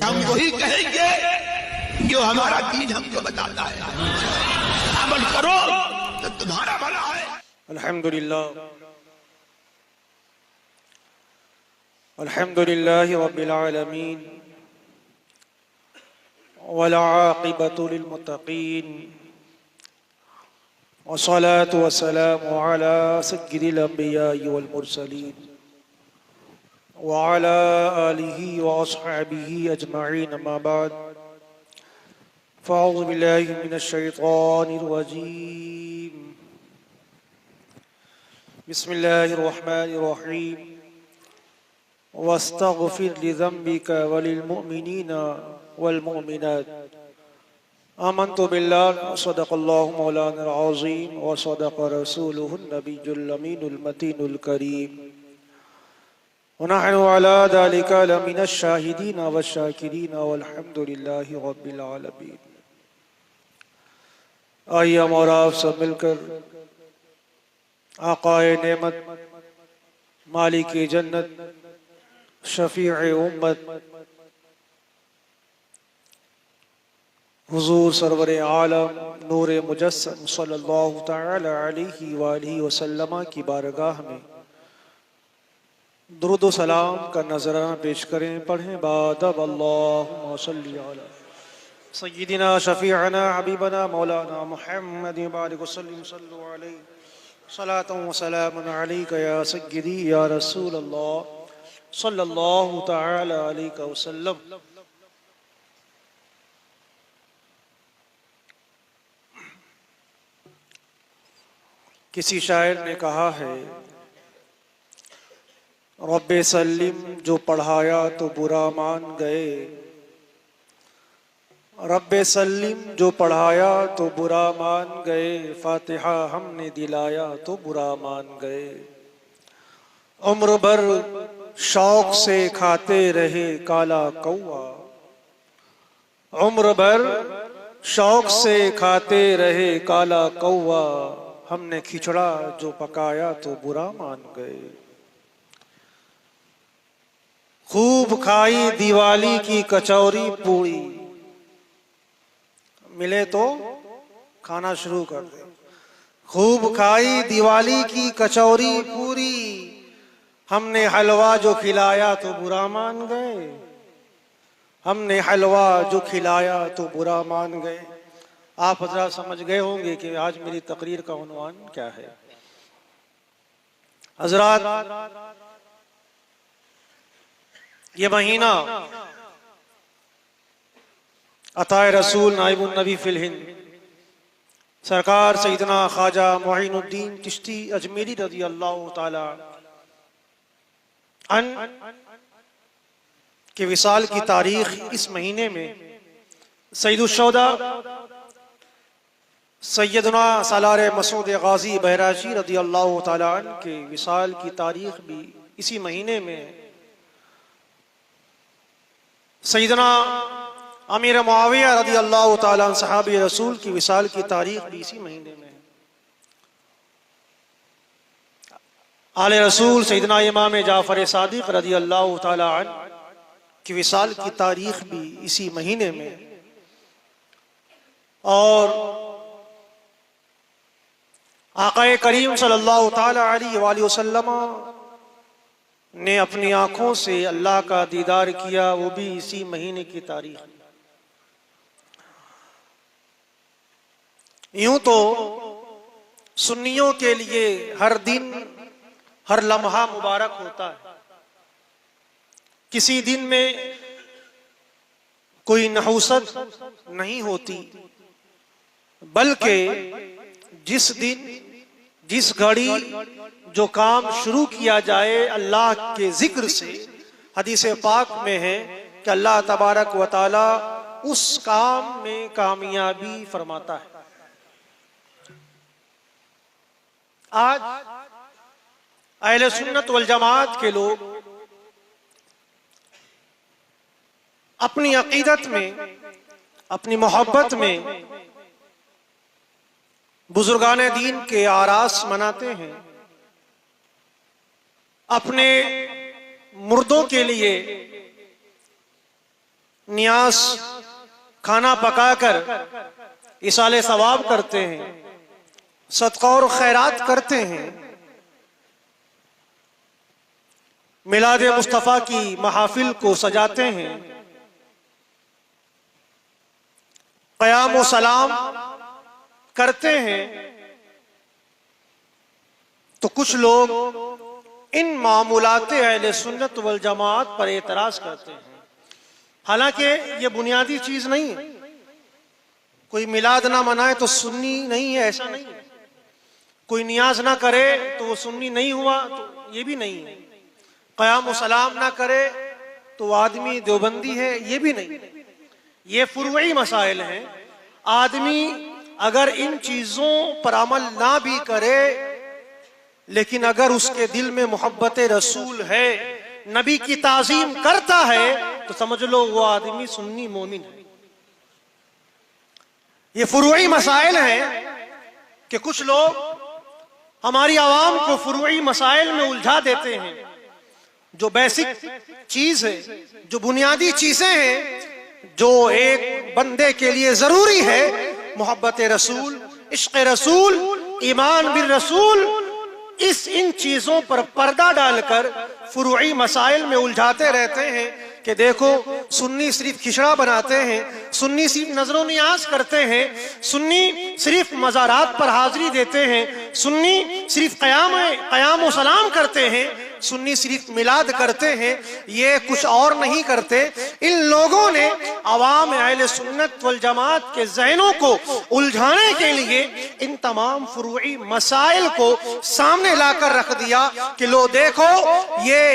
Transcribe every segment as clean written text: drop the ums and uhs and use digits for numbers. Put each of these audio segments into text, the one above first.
हम वही कहेंगे जो हमारा दीन हमको बताता है। अमल करो तो तुम्हारा भला है। अल्हम्दुलिल्लाह रब्बिल आलमीन वल आक़िबतु लिल मुत्तक़ीन वस्सलातु वस्सलामु अला सय्यिदिल अंबिया'i वल मुरसलीन व अला आलिहि व अस्हाबिहि अजमईन अम्मा बाद फ़अऊज़ु बिल्लाहि मिनश शैतानिर रजीम बिस्मिल्लाहिर रहमानिर रहीम वस्तग़फ़िर लिज़ंबिका वलिल मुअमिनीना वल मुअमिनात आमन्तु बिल्लाहि सदक़ल्लाहु मौलाना अज़ीम व सदक़ रसूलुहुन नबियुल अमीनुल मतीनुल करीम व नहनु अला ज़ालिका लमिनश शाहिदीन वश्शाकिरीन वल्हम्दुलिल्लाहि रब्बिल आलमीन। आइए हम और आप सब मिलकर आक़ाए नेमत मालिक जन्नत शफ़ीए उम्मत हुज़ूर सरवर आलम नूर मुजस्सम सल्लल्लाहु तआला अलैहि व आलिहि वसल्लम की बारगाह में दुरूद व सलाम का नजराना पेश करें। पढ़ें बादब अल्लाहुम्मा सल्लि अला सय्यिदिना शफ़ीअना हबीबना मौलाना मुहम्मद बारिक वसल्लिम सल्लु अलैहि सलातन व सलामुन अलैका या सय्यिदी या रसूल अल्लाह सल्लल्लाहु तआला अलैहि वसल्लम। किसी शायर ने कहा है, रब्बे सल्लिम जो पढ़ाया तो बुरा मान गए, रब्बे सल्लिम जो पढ़ाया तो बुरा मान गए, फातिहा हमने दिलाया तो बुरा मान गए। उम्र भर शौक से खाते रहे काला कौआ, उम्र भर शौक से खाते रहे काला कौआ, हमने खिचड़ा जो पकाया तो बुरा मान गए। खूब खाई दिवाली की कचौरी पूरी, मिले तो खाना शुरू कर दे। खूब खाई दिवाली की कचौरी पूरी, हमने हलवा जो खिलाया तो बुरा मान गए, हमने हलवा जो खिलाया तो बुरा मान गए। आप हज़रात समझ गए होंगे कि आज मेरी तकरीर का उन्वान क्या है। हज़रात, ये महीना अताए रसूल नाइबुन नबी फिल हिंद सरकार सैयदना ख्वाजा मुईनुद्दीन चिश्ती अजमेरी रज़ी अल्लाह ताला अन के विसाल की तारीख इस महीने में सैयदुश्शोदा सैयदना सालार मसूद गाजी बहराशी रज़ी अल्लाह ताला अन के विसाल की तारीख भी इसी महीने में, सैयदना अमीर मुआविया रज़ी अल्लाह ताला अन्हु सहाबी रसूल की विसाल की तारीख भी इसी महीने में, आले रसूल सैयदना इमाम जाफर सादिक रज़ी अल्लाह ताला अन्हु की विसाल की तारीख भी इसी महीने में, और आक़ाए करीम सल्लल्लाहु ताला अलैहि वसल्लम ने अपनी आंखों से अल्लाह का दीदार किया, वो भी इसी महीने की तारीख। यूं तो सुन्नियों के लिए हर दिन हर लम्हा मुबारक होता है, किसी दिन में कोई नहुसत नहीं होती, बल्कि जिस दिन जिस घड़ी जो काम शुरू किया जाए अल्लाह के जिक्र से, हदीस पाक में है कि अल्लाह तबारक व तआला उस काम में कामयाबी फरमाता है। आज अहले सुन्नत वल जमात के लोग अपनी अकीदत में, अपनी मोहब्बत में बुजुर्गाने दीन के आरास मनाते हैं, अपने मुर्दों के लिए नियाज खाना पकाकर इसाले सवाब करते हैं, सदका और खैरात करते हैं, मिलाद मुस्तफ़ा की महफिल को सजाते हैं, क़याम व सलाम करते हैं, तो कुछ लोग इन मामूलाते अहले सुन्नत वल जमात पर एतराज करते हैं। हालांकि ये बुनियादी चीज नहीं है। कोई मिलाद ना मनाए तो सुन्नी नहीं है, ऐसा नहीं है। कोई नियाज ना करे तो वो सुन्नी नहीं हुआ, तो ये भी नहीं है। क़याम व सलाम ना करे तो वो आदमी देवबंदी है, ये भी नहीं। ये फुरुई मसाइल हैं। आदमी अगर इन चीजों पर अमल ना भी करे, लेकिन अगर उसके दिल में मोहब्बत रसूल है, नबी की ताजीम करता है, तो समझ लो वो आदमी सुन्नी मोमिन है। ये फुरुई मसाइल हैं कि कुछ लोग हमारी आवाम को फुरुई मसाइल में उलझा देते हैं। जो बेसिक चीज है, जो बुनियादी चीजें हैं, जो एक बंदे के लिए जरूरी है, मोहब्बत रसूल, इश्क़ रसूल, ईमान बिल रसूल, इन चीजों पर पर्दा डालकर फुरुई मसाइल में उलझाते रहते हैं कि देखो सुन्नी सिर्फ खिचड़ा बनाते हैं, सुन्नी सिर्फ नजरों नियाज करते हैं, सुन्नी सिर्फ मज़ारात पर हाजिरी देते हैं, सुन्नी सिर्फ क़याम व सलाम करते हैं, सुन्नी सिर्फ मिलाद करते हैं, ये कुछ और नहीं करते। इन लोगों ने अवाम अहले सुन्नत वल जमात के ज़हनों को उलझाने के लिए इन तमाम फुरुई मसाइल को सामने लाकर रख दिया कि लो देखो ये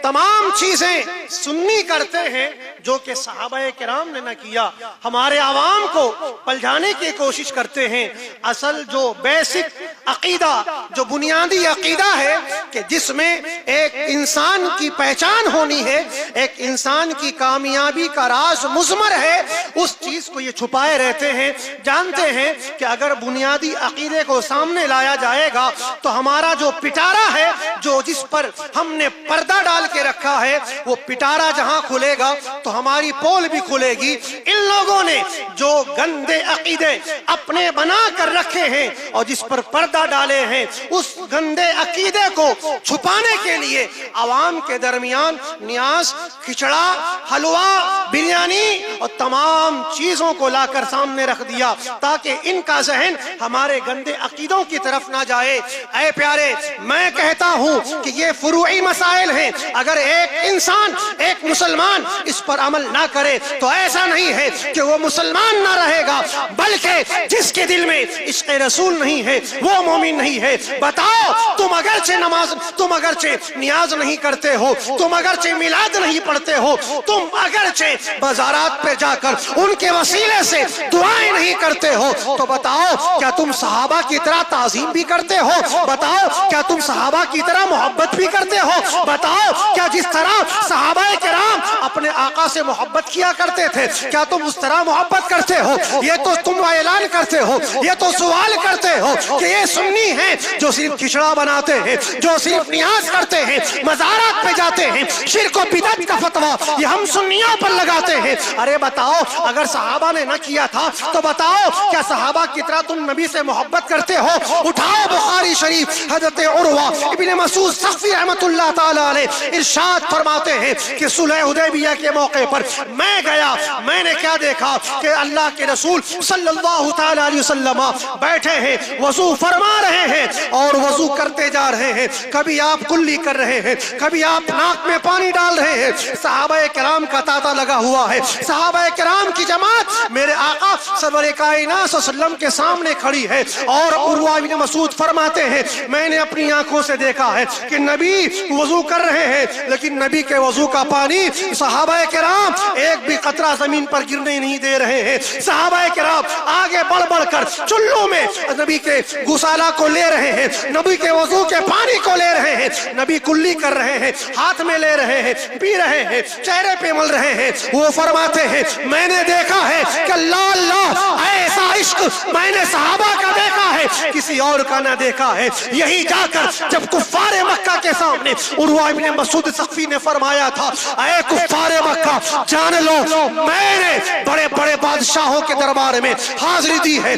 तमाम चीजें सुन्नी करते हैं जो कि सहाबाए किराम ने न किया। हमारे आवाम को पलझाने की कोशिश करते हैं। असल जो बेसिक अकीदा, जो बुनियादी अकीदा है कि जिसमें एक इंसान की पहचान होनी है, एक इंसान की कामयाबी का राज मुज़मर है, उस चीज को ये छुपाए रहते हैं। जानते हैं कि अगर बुनियादी अकीदे को सामने लाया जाएगा तो हमारा जो पिटारा है, जो जिस पर हमने पर्दा डाल के रखा है, वो पिटारा जहां खुलेगा तो हमारी पोल भी खुलेगी। इन लोगों ने जो गंदे अकीदे अपने बना कर रखे हैं और जिस पर पर्दा डाले हैं, उस गंदे अकीदे को छुपाने के लिए आवाम के दरमियान नियाज, खिचड़ा, हलवा, बिरयानी और तमाम चीजों को लाकर सामने रख दिया ताकि इनका जहन हमारे गंदे अकीदों की तरफ ना जाए। ऐ प्यारे, मैं कहता हूं कि ये फुरुई मसाइल हैं। अगर एक इंसान, एक मुसलमान इस पर अमल ना करे तो ऐसा नहीं है कि वो मुसलमान ना रहेगा, बल्कि जिसके दिल में इश्क़ रसूल नहीं है वो मोमिन नहीं है। बताओ, तुम अगरचे नमाज, तुम अगरचे नियाज नहीं करते हो, तुम अगरचे मिलाद नहीं पढ़ते हो, तुम अगरचे बाजारात पे जाकर उनके वसीले से दुआएं नहीं करते हो, तो बताओ क्या तुम सहाबा की तरह ताजीम भी करते हो? बताओ क्या तुम सहाबा की तरह मोहब्बत भी करते हो? बताओ क्या जिस तरह सहाबाए किराम अपने आका से मोहब्बत किया करते थे, क्या तुम उस तरह मोहब्बत करते हो? ये तो तुम ऐलान करते हो, ये तो सवाल करते हो कि ये सुन्नी है जो सिर्फ खिचड़ा बनाते हैं, जो सिर्फ नियाज करते हैं, मज़ारात पे जाते हैं, शिर्क और बिदअत का फतवा ये हम सुन्नियों पर लगाते हैं। अरे बताओ, अगर सहाबा ने न किया था तो बताओ क्या सहाबा की तरह तुम नबी से मोहब्बत करते हो? उठाओ बुखारी शरीफ, हज़रत उरवा इब्न मसूद सख्फी रहमतुल्लाह ताला अलैह इरशाद फरमाते हैं कि सुलह हुदैबिया के मौके पर मैं गया, मैंने क्या देखा कि अल्लाह के रसूल सल्लल्लाहु ताला अलैहि वसल्लम बैठे हैं, वजू फरमा रहे हैं और वजू करते जा रहे हैं। कभी आप कुल्ली कर रहे हैं, कभी आप नाक में पानी डाल रहे हैं। सहाबाए किराम का तांता लगा हुआ है, सहाबाए किराम की जमात मेरे आका सरवरे कायनात सल्लल्लाहु के सामने खड़ी है। और उरवा इब्न मसूद फरमाते हैं मैंने अपनी आंखों से देखा है कि नबी वजू कर रहे हैं, लेकिन नबी के वजू का पानी सहाबाए किराम एक भी कतरा जमीन पर गिरने नहीं दे रहे हैं। सहाबाए किराम आगे बढ़ बढ़कर चुल्लू में नबी के गुसाला को ले रहे हैं, नबी के वजू के पानी को ले रहे हैं, नबी कुल्ली कर रहे हैं, हाथ में ले रहे हैं, पी रहे हैं, चेहरे पे मल रहे हैं। वो फरमाते हैं मैंने देखा है कि अल्लाह अल्लाह ऐसा इश्क मैंने सहाबा का देखा है, किसी और का ना देखा है। यही जाकर जब कुफ्फारे मक्का के सामने उरवा इब्न मसूद सख्फी ने फरमाया था, ऐ कुफ्फारे मक्का जान लो मैंने बड़े बड़े बादशाहों के दरबार में हाजिरी दी है।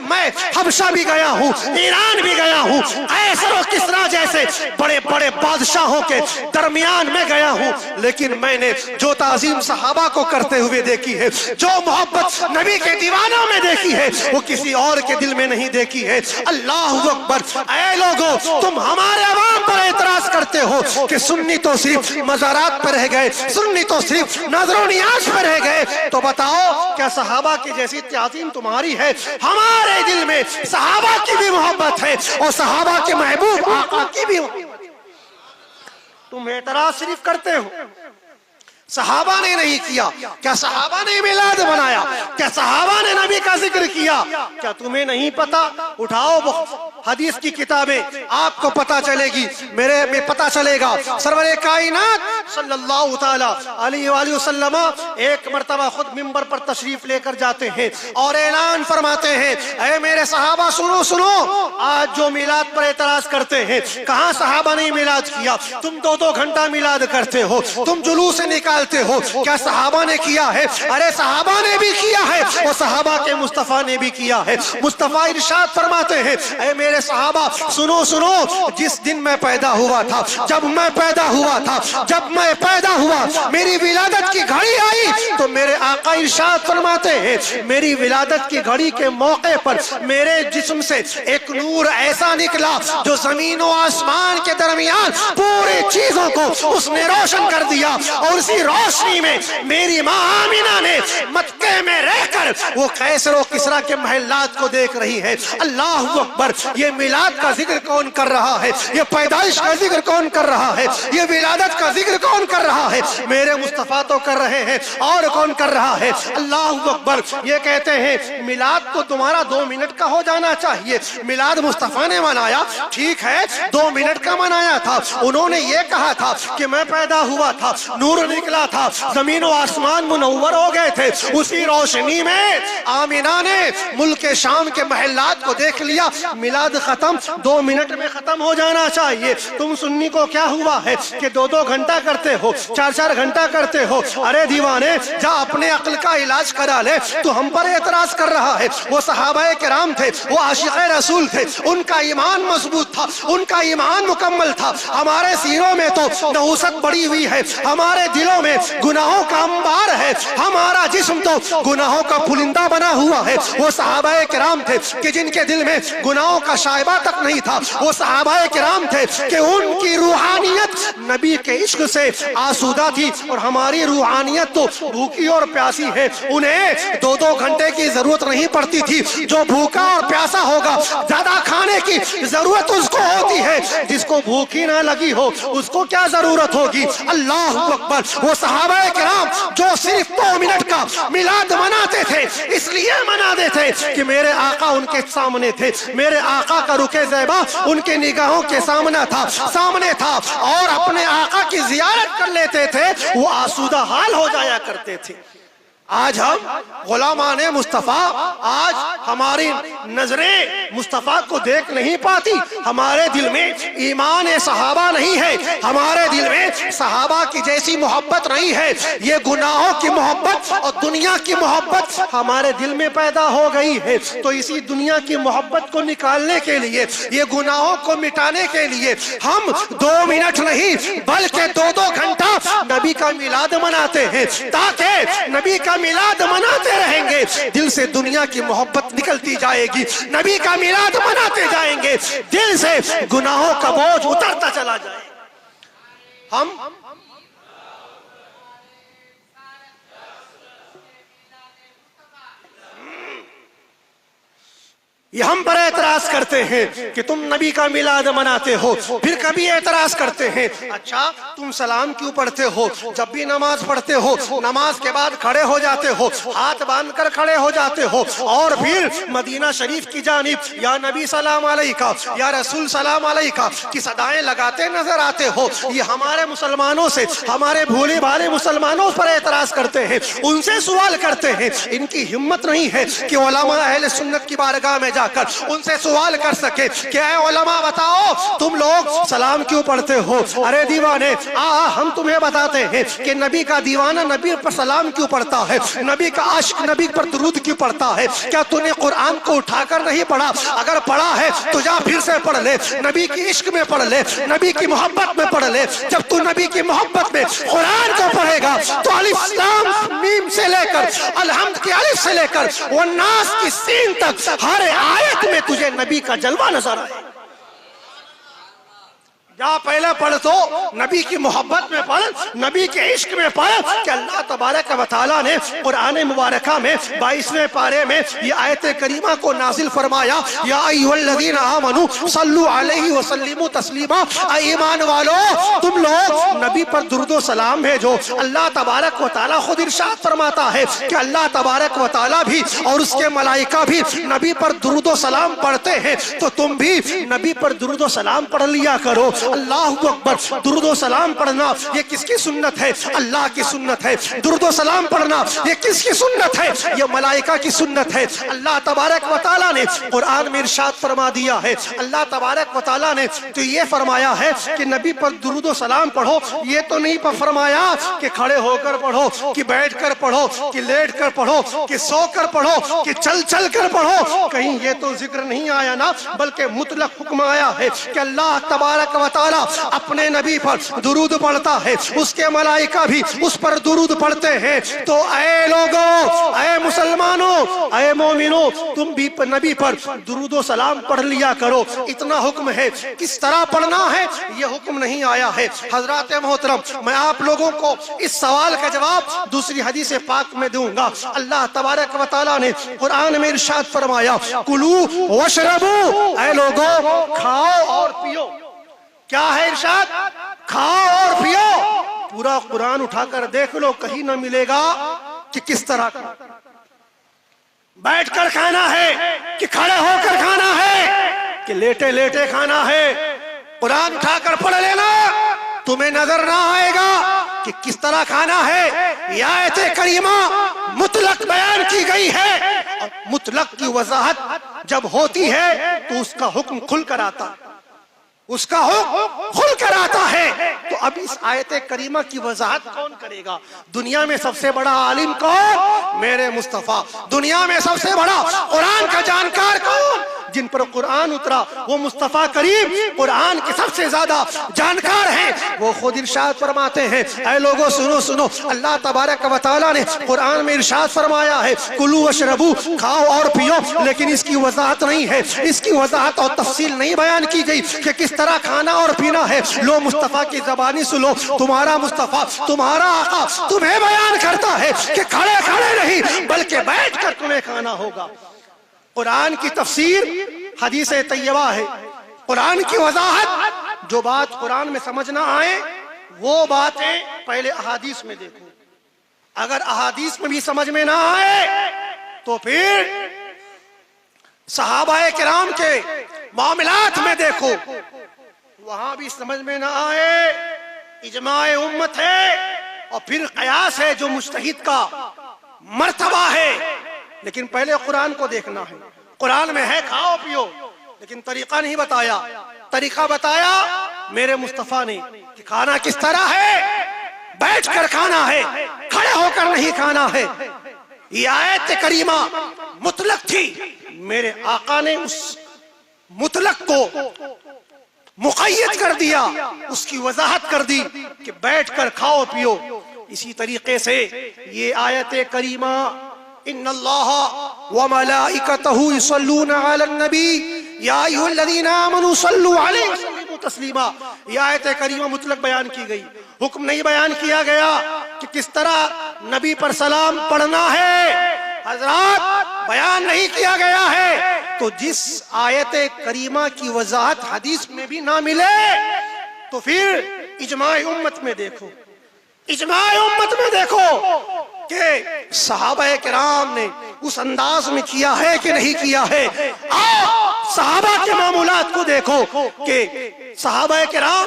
मैं हबशा भी गया हूँ, ईरान भी गया हूँ, कैसर और किसरा जैसे बड़े बड़े बादशाहों के दरमियान में गया हूँ, लेकिन मैंने जो ताजीम सहाबा को करते हुए देखी है, जो मोहब्बत नबी के दीवानों में देखी है, वो किसी और के दिल में नहीं देखी है। अल्लाह अकबर। ऐ लोगों, तुम हमारे अवाम पर एतराज करते हो कि सुन्नी तो सिर्फ मज़ारात पर रह गए, सुन्नी तो सिर्फ नजरों नियाज पर रह गए, तो बताओ क्या सहाबा की जैसी ताज़ीम तुम्हारी है? हमारे दिल में सहाबा की भी मोहब्बत है और सहाबा के महबूब आका की भी। तुम एतराज सिर्फ करते हो, सहाबा ने नहीं किया। क्या सहाबा ने मिलाद बनाया? क्या सहाबा ने नबी का जिक्र किया? क्या तुम्हें नहीं पता? उठाओ हदीस की किताबें, आपको पता चलेगी, मेरे में पता चलेगा। सरवरे कायनात सल्लल्लाहु ताला अलैहि वसल्लम एक मर्तबा खुद मिंबर पर तशरीफ लेकर जाते हैं और ऐलान फरमाते हैं, ऐ मेरे सहाबा सुनो सुनो, आज जो मिलाद पर एतराज करते हैं, कहाँ सहाबा ने मिलाद किया? तुम 2-2 घंटा मिलाद करते हो, तुम जुलूस निकाल हो, क्या सहाबा ने किया है? अरे सहाबा ने भी किया है और सहाबा के मुस्तफा ने भी किया है। मुस्तफा इरशाद फरमाते हैं, ऐ मेरे सहाबा सुनो सुनो, जिस दिन मैं पैदा हुआ था, जब मैं पैदा हुआ था, जब मैं पैदा हुआ, मेरी विलादत की घड़ी आई तो मेरे आका इरशाद फरमाते हैं, मेरी विलादत की घड़ी के मौके पर मेरे जिस्म से एक नूर ऐसा निकला जो जमीन और आसमान के दरमियान पूरी चीजों को उसने रोशन कर दिया, और उसी रोशनी में मेरी माँ आमिना ने मक्के में रहकर वो कैसर और किसरा के महलात को देख रही है। अल्लाह अकबर। ये मिलाद का जिक्र कौन कर रहा है? ये पैदाइश का जिक्र कौन कर रहा है? ये विलादत का जिक्र कौन कर रहा है? मेरे मुस्तफा तो कर रहे हैं, और कौन कर रहा है? अल्लाह अकबर। ये कहते हैं मिलाद तो तुम्हारा 2 मिनट का हो जाना चाहिए। मिलाद मुस्तफा ने मनाया, ठीक है, 2 मिनट का मनाया था। उन्होंने ये कहा था कि मैं पैदा हुआ था, नूर निकला था, जमीन और आसमान मुनव्वर हो गए थे, उसी रोशनी में आमिना ने मुल्क शाम के महलात को देख लिया। मिलाद खत्म, 2 मिनट में खत्म हो जाना चाहिए। तुम सुन्नी को क्या हुआ है कि 2-2 घंटा करते हो, 4-4 घंटा करते हो? अरे दीवाने, जा अपने अक्ल का इलाज करा ले। तो हम पर एतराज कर रहा है। वो सहाबाए किराम थे, वो आशिक़े रसूल थे, उनका ईमान मजबूत था, उनका ईमान मुकम्मल था। हमारे सीनों में तो नहुसत बढ़ी हुई है, हमारे दिलों में गुनाहों का अंबार है, हमारा जिस्म तो गुनाहों का पुलिंदा बना हुआ है। वो सहाबाए किराम थे कि जिनके दिल में गुनाहों का शायबा तक नहीं था। वो सहाबाए किराम थे कि उनकी रूहानियत नबी के इश्क से आसूदा थी, और हमारी रूहानियत तो भूखी और प्यासी है। उन्हें 2-2 घंटे की जरूरत नहीं पड़ती थी। जो भूखा और प्यासा होगा, ज्यादा खाने की जरूरत उसको होती है। जिसको भूखी ना लगी हो उसको क्या जरूरत होगी? अल्लाह अकबर। वो सहाबाए किराम जो सिर्फ 2 मिनट का मिलाद मनाते थे, इसलिए मनाते थे कि मेरे आका उनके सामने थे, मेरे आका का रुके ज़ैबा उनके निगाहों के सामने था, और अपने आका की जियारत कर लेते थे, वो आसूदा हाल हो जाया करते थे। आज हम गुलामाने मुस्तफा, आज हमारी नजरें मुस्तफा को देख नहीं पाती। हमारे दिल में ईमान सहाबा नहीं है, हमारे दिल में सहाबा की जैसी मोहब्बत नहीं है। ये गुनाहों की मोहब्बत और दुनिया की मोहब्बत हमारे दिल में पैदा हो गई है। तो इसी दुनिया की मोहब्बत को निकालने के लिए, ये गुनाहों को मिटाने के लिए हम 2 मिनट नहीं बल्कि 2-2 घंटा नबी का मिलाद मनाते हैं, ताकि नबी का मिलाद मनाते रहेंगे, दिल से दुनिया की मोहब्बत निकलती जाएगी। नबी का मिलाद मनाते जाएंगे, दिल से गुनाहों का बोझ उतरता चला जाए। हम ये हम पर एतराज करते हैं कि तुम नबी का मिलाद मनाते हो, फिर कभी एतराज करते हैं, अच्छा तुम सलाम क्यों पढ़ते हो? जब भी नमाज पढ़ते हो, नमाज के बाद खड़े हो जाते हो, हाथ बांधकर खड़े हो जाते हो, और फिर मदीना शरीफ की जानिब या नबी सलाम अलैका, या रसूल सलाम अलैका की सदाएं लगाते नजर आते हो। ये हमारे मुसलमानों से, हमारे भोले भाले मुसलमानों पर एतराज करते हैं, उनसे सवाल करते हैं। इनकी हिम्मत नहीं है कि उलमा अहले सुन्नत की बारगाह में उनसे सवाल कर सके, क्या उलमा बताओ तुम लोग सलाम क्यों पढ़ते हो? अरे दीवाने, हम तुम्हें बताते हैं कि नबी का दीवाना नबी पर सलाम क्यों पढ़ता है, नबी का आशिक नबी पर दुरूद क्यों पढ़ता है। क्या तूने कुरान को उठाकर नहीं पढ़ा? अगर पढ़ा है तो जा फिर से पढ़ ले, नबी की इश्क में पढ़ ले, नबी की मोहब्बत में पढ़ ले। जब तू नबी की मोहब्बत में कुरान को पढ़ेगा तो अलिफ लाम मीम से लेकर अलहम्द की अलिफ से लेकर वन्नास की सीन तक हर आयत में तुझे नबी का जलवा नजर आए। जा पहले पढ़ तो नबी की मोहब्बत में पढ़, नबी के इश्क में पढ़ कि अल्लाह तबारक व तआला ने कुरान मुबारका में 22वें पारे में ये आयत करीमा को नाजिल फरमाया, या अय्युहल्लज़ीना आमनू सल्लु अलैहि व सल्लिमू तस्लीमा। ईमान वालो तुम लोग नबी पर दुरूद व सलाम भेजो। अल्लाह तबारक व तआला खुद इरशाद फरमाता है कि अल्लाह तबारक व तआला भी और उसके मलाइका भी नबी पर दुरूद व सलाम पढ़ते हैं, तो तुम भी नबी पर दुरूद व सलाम पढ़ लिया करो। अल्लाहु अकबर। दुरूद व सलाम पढ़ना ये किसकी सुन्नत है? अल्लाह की सुन्नत है। दुरूद व सलाम पढ़ना ये किसकी सुन्नत है? ये मलाइका की सुन्नत है। अल्लाह तबारक व तआला ने कुरान में इरशाद फरमा दिया है, अल्लाह तबारक व तआला ने तो ये फरमाया है कि नबी पर दुरूद व सलाम पढ़ो। ये तो नहीं फरमाया कि खड़े होकर पढ़ो, कि बैठ कर पढ़ो, कि लेट कर पढ़ो, कि सो कर पढ़ो, कि चल चल कर पढ़ो। कहीं ये तो जिक्र नहीं आया ना, बल्कि मुतलक हुक्म आया है कि अल्लाह तबारक व तआला अपने नबी पर दुरूद पढ़ता है, उसके मलाइका भी उस पर दुरूद पढ़ते हैं। तो ऐ लोगों, ऐ मुसलमानों, ऐ मोमिनों, तुम भी नबी पर दुरूद व सलाम पढ़ लिया करो। इतना हुक्म है। किस तरह पढ़ना है ये हुक्म नहीं आया है। हजरात मोहतरम, मैं आप लोगों को इस सवाल का जवाब दूसरी हदीस पाक में दूंगा। अल्लाह तबारक व तआला ने कुरान में इरशाद फरमाया, कुलू वशरबू। ऐ लोगों, खाओ और पियो। क्या है इरशाद? खाओ और पियो। पूरा कुरान उठाकर देख लो, कहीं ना मिलेगा कि किस तरह का बैठकर खाना है, कि खड़े होकर खाना है, कि लेटे लेटे खाना है। कुरान उठाकर पढ़ लेना, तुम्हें नजर ना आएगा कि किस तरह खाना है। यह आयत करीमा मुतलक बयान की गई है, और मुतलक की वजाहत जब होती है तो उसका हुक्म खुल कर आता है, उसका हुक्म खुल कर आता है। तो अब इस आयत करीमा की वजाहत कौन करेगा? दुनिया में सबसे बड़ा आलिम कौन? मेरे मुस्तफा। दुनिया में सबसे बड़ा कुरान का जानकार कौन? जिन पर कुरान उतरा वो मुस्तफा करीम कुरान के सबसे ज्यादा जानकार हैं। वो खुद इरशाद फरमाते हैं, ऐ लोगों सुनो सुनो, अल्लाह तबारक व तआला ने कुरान में इरशाद फरमाया है, कुलू वशरबू, खाओ और पियो। लेकिन इसकी वजाहत नहीं है, इसकी वजाहत और तफसील नहीं बयान की गई कि किस तरह खाना और पीना है। लो मुस्तफा की ज़बानी सुनो, तुम्हारा मुस्तफा, तुम्हारा आका तुम्हें बयान करता है कि खड़े खड़े नहीं बल्कि बैठ कर तुम्हें खाना होगा। कुरान की तफसीर हदीस तैयबा है। कुरान की वजाहत, जो बात कुरान में समझ ना आए वो बातें पहले अहादीस में देखो। अगर अहादीस में भी समझ में ना आए तो फिर सहाबाए किराम के मामलात में देखो, वहां भी समझ में ना आए। इजमाए उम्मत है और फिर कयास है जो मुज्तहिद का मर्तबा है। लेकिन पहले कुरान को देखना है। कुरान में है खाओ पियो, लेकिन तरीका नहीं बताया। तरीका बताया मेरे मुस्तफा ने कि खाना किस तरह है, बैठकर खाना है, खड़े होकर नहीं खाना है। ये आयत करीमा मुतलक थी, मेरे आका ने उस मुतलक को मुक़य्यद कर दिया, उसकी वजाहत कर दी कि बैठकर खाओ पियो। इसी तरीके से ये आयत करीमा इन्नल्लाह व मलाइकतहु युसल्लूना अलन नबी या अय्युहल्लज़ीना आमनू सल्लु अलैहि व सल्लिमू तस्लीमा, ये आयत करीमा मुतलक बयान की गई। हुक्म नहीं बयान किया गया कि किस तरह नबी पर सलाम पढ़ना है, हजरात बयान नहीं किया गया है। तो जिस आयत करीमा की वजाहत हदीस में भी ना मिले तो फिर इजमाए उम्मत में देखो, इजमाए उम्मत में देखो कि सहाबाए किराम ने उस अंदाज में किया है कि नहीं किया है। आओ सहाबा के मामूलात को देखो कि सहाबाए किराम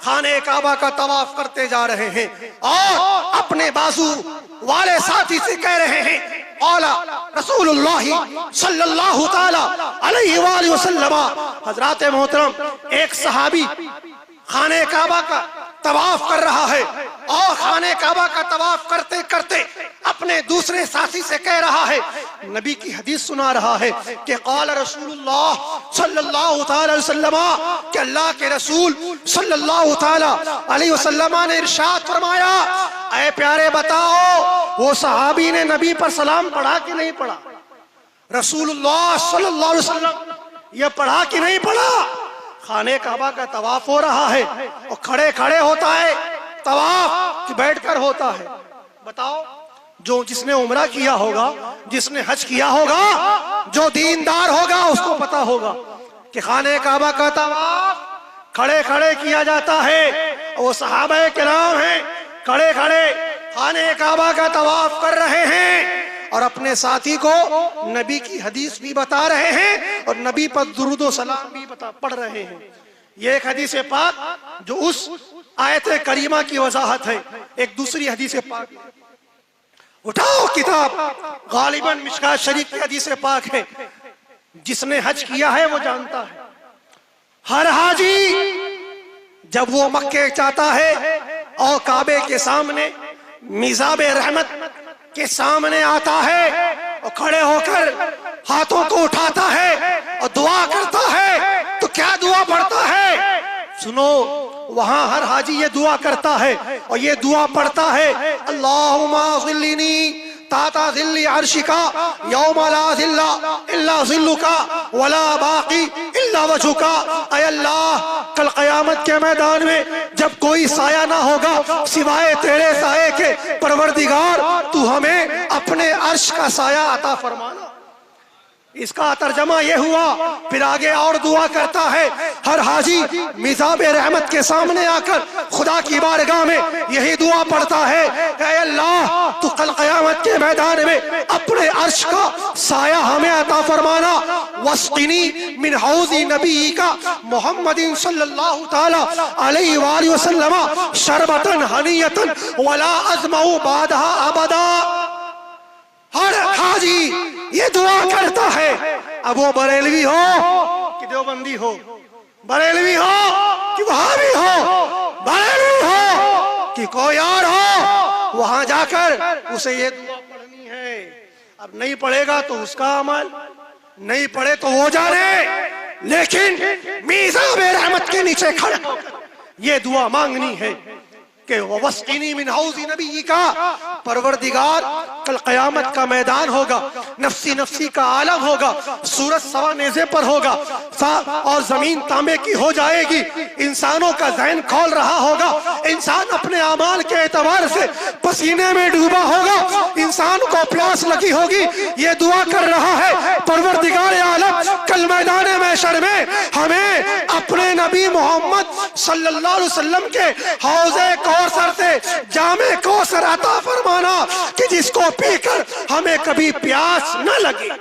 खाने काबा का तवाफ करते जा रहे हैं और अपने बाजू वाले साथी से कह रहे हैं, औला रसूलुल्लाह सल्लल्लाहु ताला अलैहि वसल्लम। हजरात मोहतरम, एक सहाबी खाने काबा का तवाफ कर रहा है और खाने काबा का तवाफ करते करते अपने दूसरे साथी से कह रहा है, नबी की हदीस सुना रहा है कि क़ाल रसूलुल्लाह सल्लल्लाहु तआला अलैहि वसल्लम, कि अल्लाह के रसूल सल्लल्लाहु तआला अलैहि वसल्लम ने इरशाद फरमाया, ऐ प्यारे बताओ वो सहाबी ने नबी पर सलाम पढ़ा कि नहीं पढ़ा? रसूलुल्लाह सल्लल्लाहु अलैहि वसल्लम ये पढ़ा कि नहीं पढ़ा? खाने काबा का तवाफ हो रहा है और खड़े खड़े होता है तवाफ कि बैठकर होता है? बताओ, जो जिसने उम्रा किया होगा, जिसने हज किया होगा, जो दीनदार होगा उसको पता होगा कि खाने काबा का तवाफ खड़े खड़े किया जाता है। वो सहाबा किराम हैं, खड़े खड़े खाने काबा का तवाफ कर रहे हैं और अपने साथी को नबी की हदीस भी बता रहे हैं और नबी पर दुरूद व सलाम भी पढ़ रहे हैं। ये एक हदीस पाक जो उस आयत करीमा की वजाहत है। एक दूसरी हदीस पाक, उठाओ किताब, गालिबन मिशकात शरीफ की हदीस पाक है। जिसने हज किया है वो जानता है, हर हाजी जब वो मक्के जाता है और काबे के सामने मिज़ाबे रहमत के सामने आता है और खड़े होकर हाथों को उठाता है और दुआ करता है, तो क्या दुआ पढ़ता है? सुनो, वहां हर हाजी ये दुआ करता है और ये दुआ पढ़ता है, अल्लाहुम्मा ज़िल्लिनी ताता ज़िल्ली अर्शिका यौमा ला ज़िल्ला इल्ला ज़िल्लुका वला बाकी इल्ला वजहुका। ऐ अल्लाह, कल क़यामत के मैदान में जब कोई साया ना होगा सिवाय तेरे साये के, परवरदिगार तू हमें अपने अर्श का साया अता फरमाना। इसका तर्जमा यह हुआ। फिर आगे और दुआ करता है हर हाजी मिज़ाबे रहमत के सामने आकर खुदा की बारगाह में यही दुआ पढ़ता है, ऐ अल्लाह तू कल क़यामत के मैदान में अपने अर्श का साया हमें अता फरमाना। वस्क़िनी मिन हौज़ी नबी का मोहम्मदिन सल्लल्लाहु तआला अलैहि वसल्लम शरबतन हनीयतन वला अज़मउ बादहा अबदा। हर हाजी ये दुआ करता है, अब वो बरेलवी हो कि देवबंदी हो, बरेलवी हो कि वहाबी हो, बरेलवी हो कि कोई और हो, वहां जाकर उसे ये दुआ पढ़नी है। अब नहीं पढ़ेगा तो उसका अमल, नहीं पढ़े तो वो जाने, लेकिन मिज़ाबे रहमत के नीचे खड़े होकर ये दुआ मांगनी है कि वस्क़िनी मिन हौज़ी नबी का, परवरदिगार कल क़यामत का मैदान होगा, नफ्सी नफ्सी का आलम होगा, सूरज सवा नेज़े पर होगा और जमीन तांबे की हो जाएगी, इंसानों का ज़हन खोल रहा होगा, इंसान अपने अमाल के एतबार से पसीने में डूबा होगा, इंसान को प्यास लगी होगी, ये दुआ कर रहा है परवरदिगार आलम कल मैदान महशर में हमें अपने नबी मोहम्मद सल्लल्लाहु अलैहि वसल्लम के हौज़े कौसर से जामे कौसर अता फरमाना कि जिसको पीकर हमें कभी प्यास न लगे।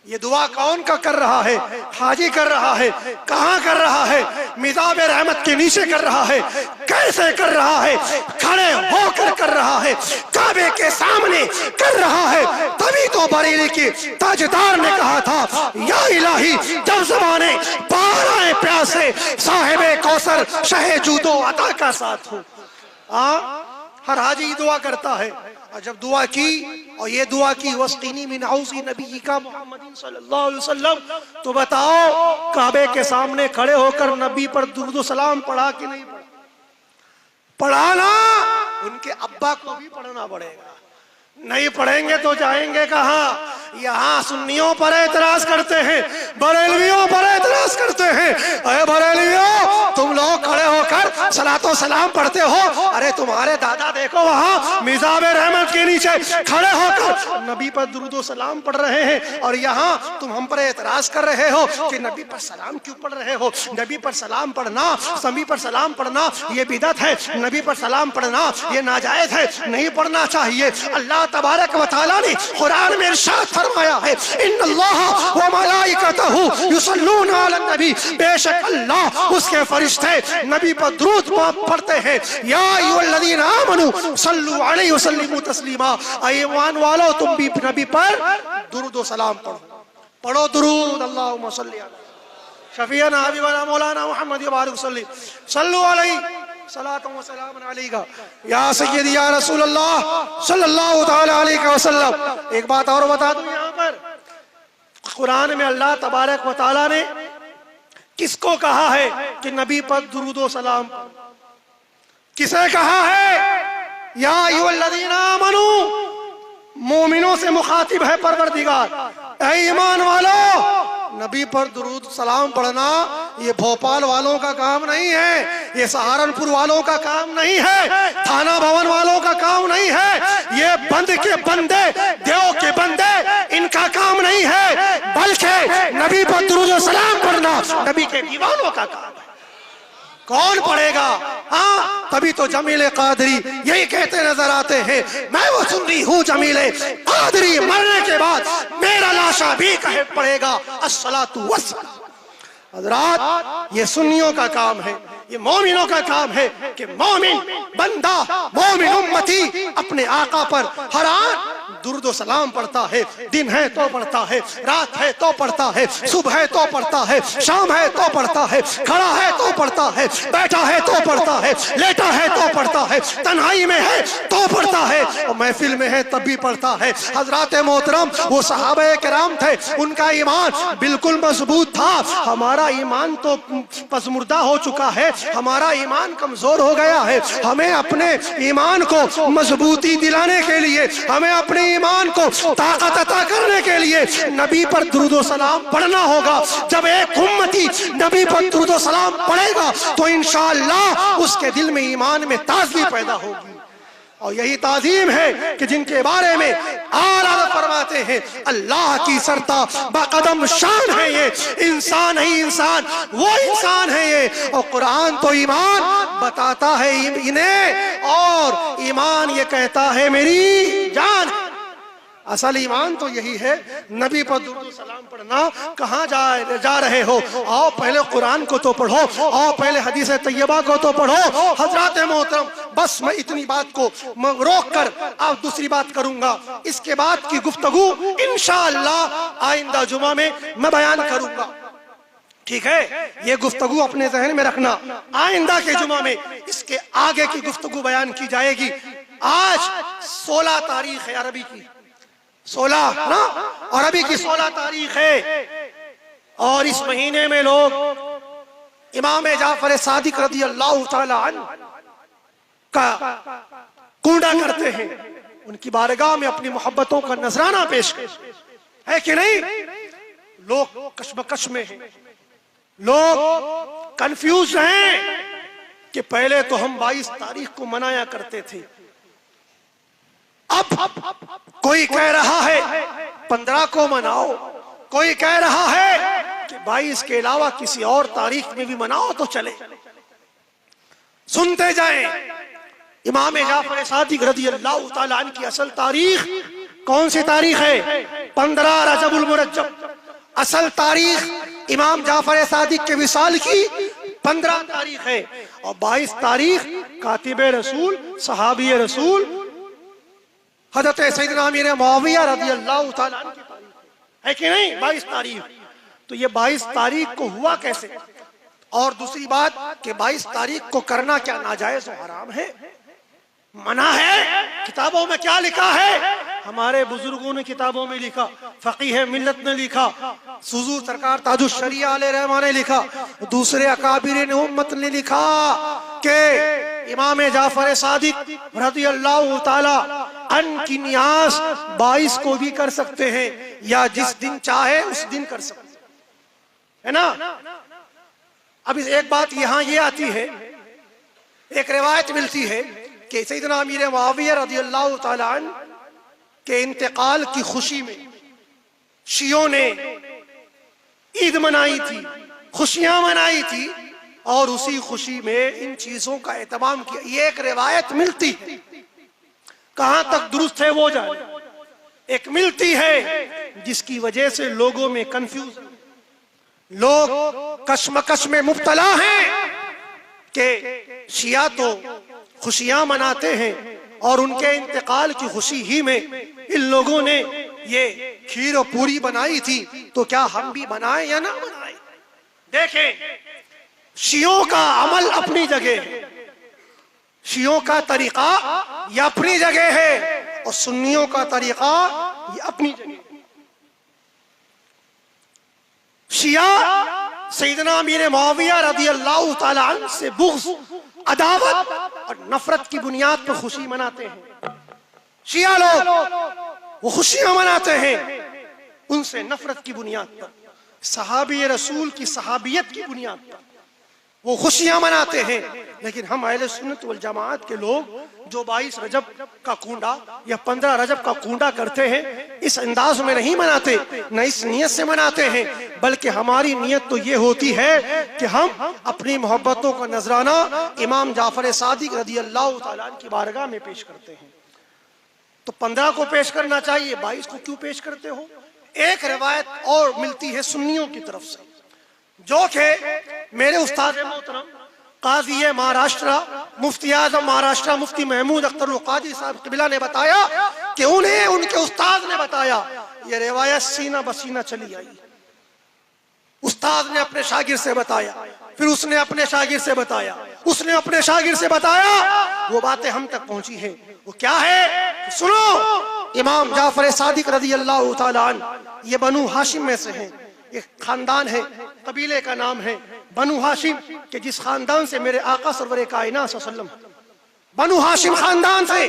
ये दुआ कौन का कर रहा है? हाजी कर रहा है। कहाँ कर रहा है? मिज़ाबे रहमत के नीचे कर रहा है। कैसे कर रहा है? खड़े होकर कर रहा है, काबे के सामने कर रहा है। तभी तो बरेली के ताजदार ने कहा था, या इलाही जब ज़माने पार आए प्यासे साहिबे कौसर शहे जूदो अता का साथ हो। हर हाजी दुआ करता है और जब दुआ की और ये दुआ की वस्क़िनी मिन हौज़ी नबी का मोहम्मदिन सल्लल्लाहु अलैहि वसल्लम, तो बताओ काबे के सामने खड़े होकर नबी पर दुरूद व सलाम पढ़ा कि नहीं पढ़ा? पढ़ाना, उनके अब्बा को भी पढ़ना पड़ेगा। नहीं पढ़ेंगे तो जाएंगे कहाँ? यहाँ सुन्नियों पर एतराज करते हैं, बरेलवियों पर एतराज करते हैं। अरे बरेलवियों, तुम लोग खड़े होकर सलातो सलाम पढ़ते हो, अरे तुम्हारे दादा देखो वहाँ मिज़ाबे रहमत के नीचे खड़े होकर नबी पर दुरूद व सलाम पढ़ रहे हैं और यहाँ तुम हम पर एतराज कर रहे हो कि नबी पर सलाम क्यों पढ़ रहे हो? नबी पर सलाम पढ़ना, सभी पर सलाम पढ़ना ये बिदअत है, नबी पर सलाम पढ़ना ये नाजायज है, नहीं पढ़ना चाहिए। अल्लाह तबारक व तआला ने कुरान में इरशाद फरमाया है, इन्नल्लाह व मलाइकतहु युसल्लूना अलन नबी, बेशक अल्लाह उसके फरिश्ते नबी पर दुरूद पढ़ते हैं। या अय्युहल्लज़ीना आमनू सल्लु अलैहि व सल्लिमू तस्लीमा, ईमान वालों तुम भी नबी पर दुरूद व सलाम पढ़ो। पढ़ो दुरूद, अल्लाहुम्मा सल्ली अला शफीअना हबीबना मौलाना मुहम्मद बारिक सल्लल्लाहु अलैहि सलातु व सलाम अलैका या सय्यदी या रसूल अल्लाह सल्लल्लाहु तआला अलैहि वसल्लम। एक बात और बता दूं, यहाँ पर कुरान में अल्लाह तबारक व तआला ने किसको कहा है कि नबी पर दुरूद व सलाम, किसे कहा है? या अय्युहल्लज़ीना आमनू, मोमिनों से मुखातिब है परवरदिगार। ऐ ईमान वालों, नबी पर दुरूद सलाम पढ़ना ये भोपाल वालों का काम नहीं है, ये सहारनपुर वालों का काम नहीं है, थाना भवन वालों का काम नहीं है, ये बंद के बंदे, देव के बंदे, इनका काम नहीं है, बल्कि नबी पर दुरूद सलाम पढ़ना नबी के दीवानों का काम है। कौन पढ़ेगा? हाँ, तभी तो जमीले कादरी यही कहते नजर आते हैं, मैं वो सुन रही हूँ जमीले कादरी मरने के बाद मेरा लाशा भी कहे पड़ेगा अस्सलातु वस्सलाम। हज़रात, ये सुन्नियों का काम है, ये मोमिनों का काम है कि मोमिन बंदा, मोमिन उम्मती अपने आका पर हर आन दुरूद व सलाम पढ़ता है। दिन है तो पढ़ता है, रात है तो पढ़ता है, सुबह है तो पढ़ता है, शाम है तो पढ़ता है, खड़ा है तो पढ़ता है, बैठा है तो पढ़ता है, लेटा है तो पढ़ता है, तन्हाई में है तो पढ़ता है, और महफिल में है तब भी पढ़ता है। हजरात मोहतरम, वो सहाबा किराम थे, उनका ईमान बिल्कुल मजबूत था। हमारा ईमान तो पसमुर्दा हो चुका है, हमारा ईमान कमजोर हो गया है। हमें अपने ईमान को मजबूती दिलाने के लिए, हमें अपने ईमान को ताकत अता करने के लिए नबी पर दुरूद व सलाम पढ़ना होगा। जब एक उम्मती नबी पर दुरूद व सलाम पढ़ेगा तो इंशाअल्लाह उसके दिल में ईमान में ताजगी पैदा होगी। और यही ताजीम है कि जिनके बारे में आला फरमाते हैं, अल्लाह की सरता बाकदम शान है ये, इंसान ही इंसान, वो इंसान है ये। और कुरान तो ईमान बताता है इन्हें, और ईमान ये कहता है मेरी जान। असल ईमान तो यही है, नबी पर दुरूद सलाम पढ़ना। कहाँ जा रहे हो? आओ पहले कुरान को तो पढ़ो, आओ पहले हदीस तैयबा को तो पढ़ो। हजरात मोहतरम, बस मैं इतनी बात को रोक कर अब दूसरी बात करूंगा। इसके बाद की गुफ्तगू इंशाअल्लाह आइंदा जुमा में मैं बयान करूंगा, ठीक है? ये गुफ्तगू अपने जहन में रखना, आइंदा के जुमा में इसके आगे की गुफ्तगू बयान की जाएगी। आज 16 तारीख है अरबी की, 16 ना, अरबी की 16 तारीख है, और इस महीने में लोग इमाम जाफर सादिक रज़ी अल्लाह तआला अन्हु का कूड़ा करते हैं, उनकी बारगाह में अपनी मोहब्बतों का नजराना पेश है कि नहीं? लोग कशमकश में हैं, लोग कंफ्यूज हैं कि पहले तो हम 22 तारीख को मनाया करते थे, अब कोई कह रहा है 15 को मनाओ, कोई कह रहा है कि 22 के अलावा किसी और तारीख में भी मनाओ तो चले। सुनते जाएं। इमाम जाफर सादिक रज़ी अल्लाह तआला अन्हु की असल तारीख कौन सी तारीख है? 15 रजबुल मुरज्जब। असल तारीख इमाम जाफर सादिक के विसाल की 15 तारीख है, और 22 तारीख कातिबे रसूल, सहाबी रसूल हज़रत सैयदना अमीर मुआविया रज़ी अल्लाह तआला अन्हु की तारीख है कि नहीं? 22 तारीख। तो ये 22 तारीख को हुआ कैसे? और दूसरी बात कि 22 तारीख को करना क्या नाजायज और हराम है? मना है? किताबों में क्या लिखा है? हमारे बुजुर्गों ने किताबों में लिखा, फकीह मिल्लत ने लिखा, हुजूर सरकार ताजुश शरिया अलैहि रहमा ने लिखा, दूसरे अकाबिर उम्मत ने लिखा कि इमाम जाफर सादिक रज़ी अल्लाह तआला अन्हु की नियाज़ 22 को भी कर सकते हैं, या जिस दिन चाहे उस दिन कर सकते है ना। अब इस एक बात यहाँ ये आती है, एक रिवायत मिलती है कि सैयदना अमीर मुआविया रज़ी अल्लाह तआला अन्हु के इंतकाल की खुशी में शियों ने ईद मनाई थी, खुशियां मनाई थी, और उसी खुशी में इन चीजों का एहतमाम किया। ये एक रिवायत मिलती है, कहां तक दुरुस्त है वो जाने। एक मिलती है जिसकी वजह से लोगों में कंफ्यूज, लोग कशमकश में मुब्तला हैं कि शिया तो खुशियां मनाते हैं, और उनके इंतकाल की खुशी ही में इन लोगों ने ये खीर और पूरी बनाई थी, तो क्या हम भी बनाए या ना बनाए? देखें, शियों का अमल अपनी जगह है, शियों का तरीका ये अपनी जगह है, और सुन्नियों का तरीका ये अपनी जगह है। शिया सैयदना अमीर मुआविया रज़ी अल्लाह ताला अन्हु से बुग़्ज़, अदावत और नफरत की बुनियाद पर खुशी मनाते हैं। शिया लोग वो खुशियां मनाते हैं उनसे नफरत की बुनियाद पर, सहाबी रसूल की सहाबियत की बुनियाद पर वो खुशियां मनाते हैं। लेकिन हम अहले सुन्नत वल जमात के लोग जो 22 रजब का कूंडा या 15 रजब का कूंडा करते हैं, इस अंदाज में नहीं मनाते, न इस नियत से मनाते हैं, बल्कि हमारी नियत तो ये होती है कि हम अपनी मोहब्बतों का नजराना इमाम जाफर सादिक रज़ी अल्लाह ताला अन्हु की बारगाह में पेश करते हैं। तो 15 को पेश करना चाहिए, 22 को क्यों पेश करते हो? एक रिवायत और मिलती है सुन्नियों की तरफ से, जो कि मेरे उस्ताद मोहतरम काजी महाराष्ट्र, मुफ्ती आजम महाराष्ट्र मुफ्ती महमूद अख्तर कादी साहब क़िबला ने बताया कि उन्हें उनके उस्ताद ने बताया। ये रिवायत सीना बसीना चली आई। उस्ताद ने अपने शागिर्द से बताया, फिर उसने अपने शागिर्द से बताया, उसने अपने शागिर्द से बताया, वो बातें हम तक पहुंची हैं। वो क्या है? सुनो, इमाम जाफर सादिक रज़ी अल्लाह ताला अन्हु ये बनु हाशिम में से हैं। एक खानदान है, कबीले का नाम है बनु हाशिम, के जिस खानदान से मेरे आका सरवर कायनात सल्लल्लाहु अलैहि वसल्लम, बनु हाशिम खानदान से,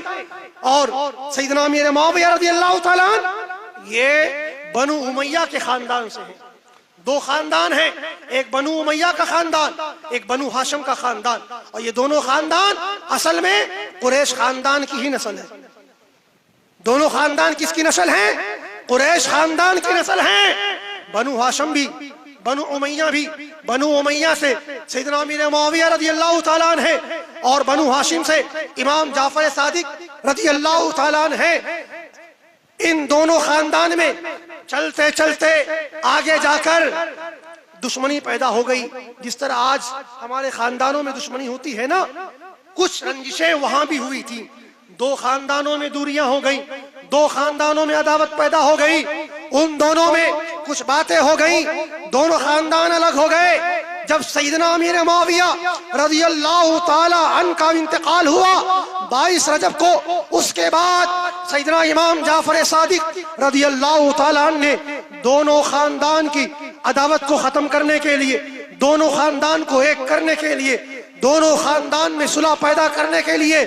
और सैयदना अमीर मुआविया रज़ी अल्लाह ताला अन्हु ये बनु उमैया के खानदान से हैं। दो खानदान हैं, एक बनु उमैया का खानदान, एक बनु हाशिम का खानदान, और ये दोनों खानदान असल में कुरैश खानदान की ही नस्ल है। दोनों खानदान किसकी नस्ल है? कुरैश खानदान की नस्ल है। बनु हाशिम भी, बनु उमैया भी, बनु उमैया से सैयदना अमीर मुआविया रज़ी अल्लाह ताला अन्हु है, और बनु हाशिम से इमाम जाफर सादिक रज़ी अल्लाह ताला अन्हु है। इन दोनों खानदान में चलते चलते आगे जाकर दुश्मनी पैदा हो गई। जिस तरह आज हमारे खानदानों में दुश्मनी होती है ना, कुछ रंजिशें वहां भी हुई थी। दो खानदानों में दूरियां हो गई, दो खानदानों में अदावत पैदा हो गई, उन दोनों में कुछ बातें हो गई, दोनों खानदान अलग हो गए। जब सैयदना अमीर मुआविया रज़ी अल्लाह ताला अन्हु का इंतकाल हुआ 22 रजब को, उसके बाद सैयदना इमाम जाफर सादिक रज़ी अल्लाह ताला अन्हु ने दोनों खानदान की अदावत को खत्म करने के लिए, दोनों खानदान को एक करने के लिए, दोनों खानदान में सुलह पैदा करने के लिए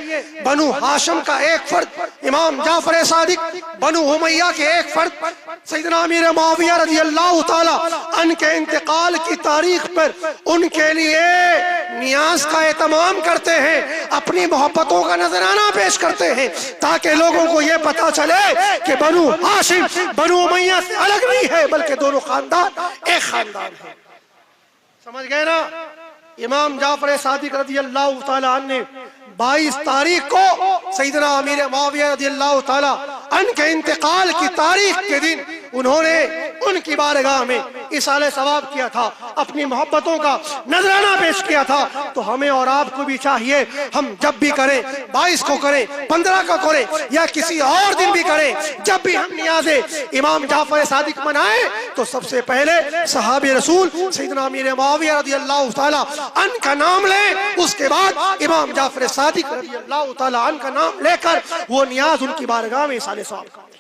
बनु हाशिम का एक फर्द इमाम जाफर सादिक, बनु उमैया के एक फर्द सैयदना अमीर मुआविया रज़ी अल्लाह ताला अन्हु के इंतकाल की तारीख पर उनके लिए नियाज का एहतमाम करते हैं, अपनी मोहब्बतों का नजराना पेश करते हैं, ताकि लोगों को यह पता चले कि बनु हाशिम बनु उमैया से अलग नहीं है, बल्कि दोनों खानदान एक खानदान है। समझ गए ना? इमाम जाफर सादिक रज़ी अल्लाह ताला अन्हु ने 22 तारीख को सैयदना अमीर मुआविया रज़ी अल्लाह ताला अन्हु के इंतकाल की तारीख के दिन उन्होंने उनकी बारगाह में इसाले सवाब किया था, अपनी मोहब्बतों का नजराना पेश किया था। तो हमें और आपको भी चाहिए, हम जब भी करें, 22 को करें, 15 को करें, या किसी और दिन भी करें, जब भी हम नियाज़े इमाम जाफर सादिक मनाएं, तो सबसे पहले सहाबी रसूल सैयदना अमीर मुआविया रज़ी अल्लाह ताला अन्हु का नाम लें, उसके बाद इमाम जाफर सादिक रज़ी अल्लाह ताला अन्हु का नाम लेकर वो नियाज उनकी बारगाह में इसाले सवाब करें।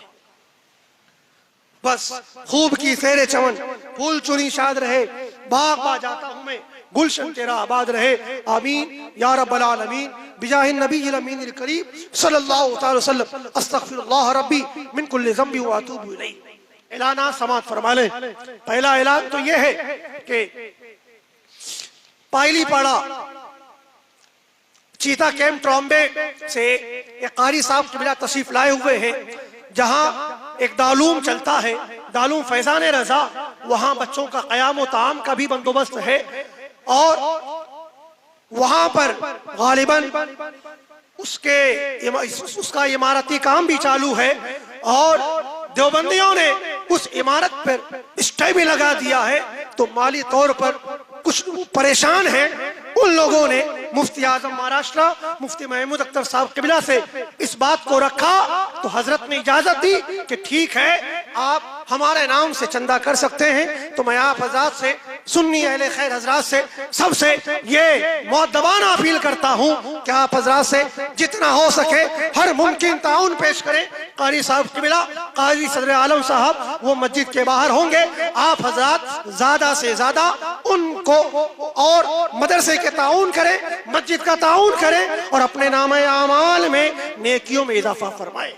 बस खूब की सेरे चमन, फूल चुनी शाद रहे, बाग बा जाता हूँ मैं, गुलशन तेरा आबाद रहे, आमीन या रब्बल आलमीन, बिजाहिन नबील अमीनिल करीम सल्लल्लाहु अलैहि वसल्लम, अस्तगफिरुल्लाह रब्बी मिन कुल्लि ज़ंबि व अतूबु इलैह। ऐलानात समाअत फरमा लें। पहला ऐलान तो यह है कि पायली पाड़ा चीता कैंप ट्रॉम्बे से एक कारी साहब क़िबला तशरीफ लाए हुए हैं, जहां एक दालूम चलता है, दालूम फैजान रजा, वहां बच्चों का क़याम व ताम का भी बंदोबस्त है, और वहां पर गालिबन उसका इमारती काम भी चालू है, और देवबंदियों ने उस इमारत पर स्टे भी लगा दिया है। तो माली तौर पर कुछ परेशान हैं, उन लोगों ने मुफ्ती आजम महाराष्ट्र मुफ्ती महमूद अख्तर साहब क़िबला से इस बात को रखा, तो हजरत ने इजाजत दी कि ठीक है, आप हमारे नाम से चंदा कर सकते हैं। तो मैं आप हजरात से सुन्नी अहले खैर हजरात से सबसे ये मुअद्दबाना अपील करता हूँ कि आप हजरात से जितना हो सके हर मुमकिन ताउन पेश करें। कारी साहब किबिला, काजी सदर आलम साहब वो मस्जिद के बाहर होंगे। आप हजरात ज्यादा से ज्यादा उनको और मदरसे के ताउन करें, मस्जिद का ताउन करें और अपने नामे आमाल में नेकियों में इजाफा फरमाएं।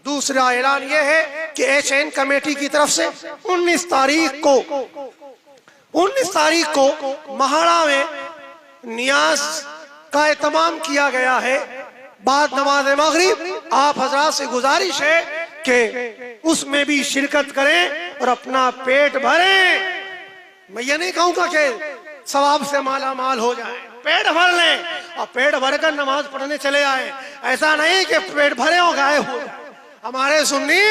दूसरा ऐलान यह है कि एचएन कमेटी की तरफ से 19 तारीख को महाड़ा में नियाज का एहतमाम किया गया है। बाद नमाज मगरिब आप हजरात से गुजारिश है कि उसमें भी शिरकत करें और अपना पेट भरें। मैं ये नहीं कहूँगा कि सवाब से माला माल हो जाए, पेट भर लें और पेट भरकर नमाज पढ़ने चले आए। ऐसा नहीं कि पेट भरे हो गए हो। हमारे सुन्नी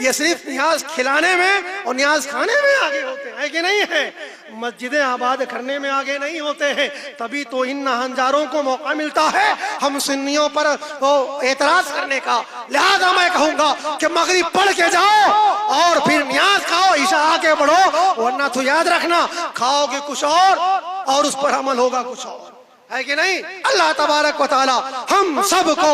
ये सिर्फ नियाज खिलाने में और नियाज खाने में आगे होते हैं कि नहीं है, मस्जिदें आबाद करने में आगे नहीं होते हैं। तभी तो इन हंजारों को मौका मिलता है हम सुन्नियों पर तो एतराज करने का। लिहाजा मैं कहूंगा कि मगरिब पढ़ के जाओ और फिर नियाज खाओ, ईशा आगे बढ़ो, वरना तो याद रखना खाओगे कुछ और उस पर अमल होगा कुछ और, है कि नहीं। अल्लाह तबारक व तआला हम सबको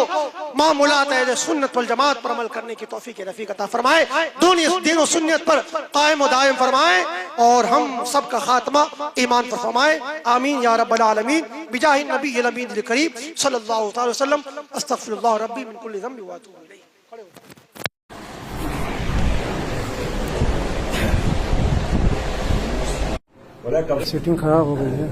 मामूलात अहले सुन्नत वल जमात पर अमल करने की तौफीक रफीक अता फरमाए, दीन और सुन्नत पर कायम व दायम फरमाए और हम सबका खात्मा ईमान पर फरमाए। आमीन या रब्बल आलमीन बिजाहि नबी अमीन करीम सल्लल्लाहु अलैहि वसल्लम। अस्तगफिरुल्लाह रब्बी मिन कुल्लि ज़ंबि व अतूबु इलैह। सेटिंग खराब हो गई है।